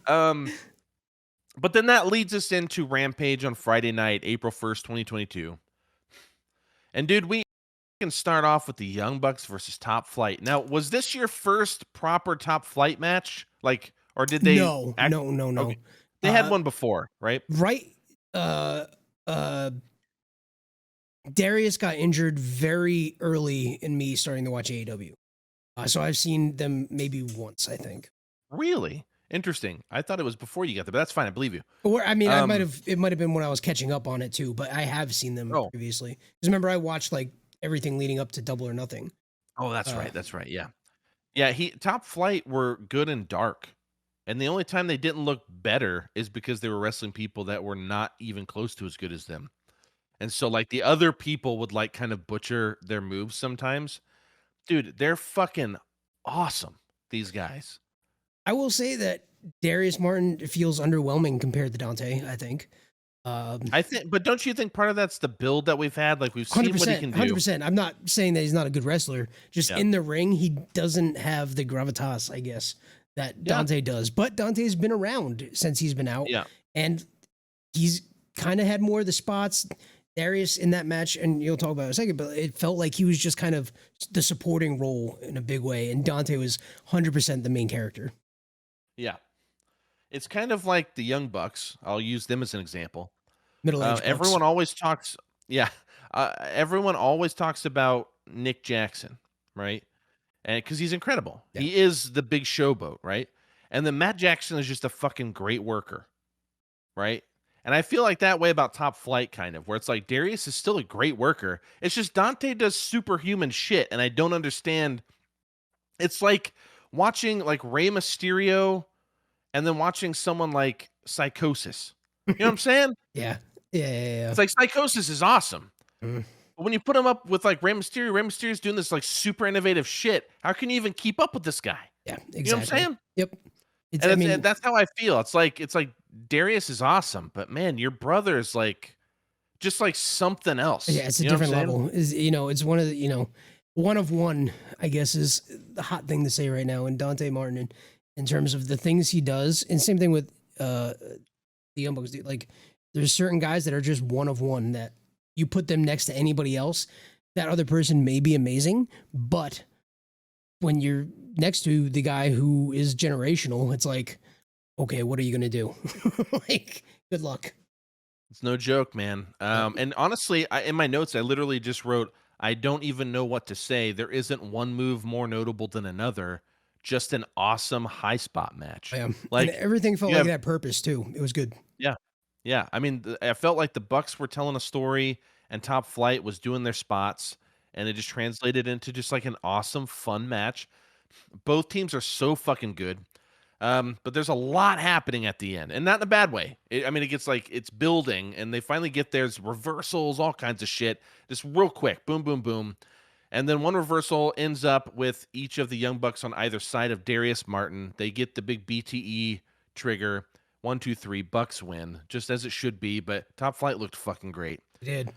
Um, but then that leads us into Rampage on Friday night, April 1st, 2022. And dude, we can start off with the Young Bucks versus Top Flight. Now, was this your first proper Top Flight match? Like, or did they No, act no, no, okay. no. They had Uh, one before, right? right. Uh, uh, Darius got injured very early in me starting to watch AEW. So I've seen them maybe once, I think. Really? Interesting. I thought it was before you got there, but that's fine. I believe you. Or I mean, Um, it might have been when I was catching up on it too, but I have seen them oh, previously. Because remember, I watched like everything leading up to Double or Nothing. oh, that's Uh, right. That's right. Yeah. Yeah, Top Flight were good and dark. And the only time they didn't look better is because they were wrestling people that were not even close to as good as them. And so like the other people would like kind of butcher their moves sometimes. Dude, they're fucking awesome, these guys. I will say that Darius Martin feels underwhelming compared to Dante. I think. I think but don't you think part of that's the build that we've had? Like we've Hundred seen what he percent, can hundred do. percent. I'm not saying that he's not a good wrestler. Just Yeah. in the ring, he doesn't have the gravitas, I guess, that Yeah. Dante does. But Dante's been around since he's been out, Yeah. and he's kind of had more of the spots. Darius in that match, and you'll talk about it in a second, but it felt like he was just kind of the supporting role in a big way, and Dante was 100% the main character. Yeah. It's kind of like the Young Bucks. I'll use them as an example. Middle aged bucks. Everyone always talks yeah. Everyone always talks about Nick Jackson, right? And because he's incredible. Yeah, He is the big showboat, right? And then Matt Jackson is just a fucking great worker, right? And I feel like that way about Top Flight, kind of, where it's like Darius is still a great worker. It's just Dante does superhuman shit, and I don't understand. It's like watching like Rey Mysterio and then watching someone like Psychosis. You know what I'm saying? yeah, yeah, It's yeah. like Psychosis is awesome. Yeah. But when you put him up with like Rey Mysterio's doing this like super innovative shit. How can you even keep up with this guy? Yeah, You know what I'm exactly. saying? Yep. It's. And I it's mean, that's how I feel. It's like Darius is awesome, but man, your brother is like just like something else. yeah, it's a You know what I'm different saying? level. Is it's one of the one of one. I guess is the hot thing to say right now. And Dante Martin, in terms of the things he does, and same thing with the Young Bucks. Like, there's certain guys that are just one of one that you put them next to anybody else, that other person may be amazing, but when you're next to the guy who is generational, it's like, okay, what are you gonna do? Like, good luck. It's no joke, man. Yep. And honestly, in my notes, I literally just wrote, I don't even know what to say. There isn't one move more notable than another. Just an awesome high spot match. Yeah. And Like everything felt you like have, that purpose too. It was good. yeah, yeah. I mean, I felt like the Bucks were telling a story, and Top Flight was doing their spots, and it just translated into just like an awesome, fun match. Both teams are so fucking good. But there's a lot happening at the end, and not in a bad way. I mean, it gets like it's building, and they finally get there's reversals, all kinds of shit, just real quick, boom, boom, boom, and then one reversal ends up with each of the Young Bucks on either side of Darius Martin. They get the big BTE trigger. 1, 2, 3, Bucks win, just as it should be. But Top Flight looked fucking great. It did.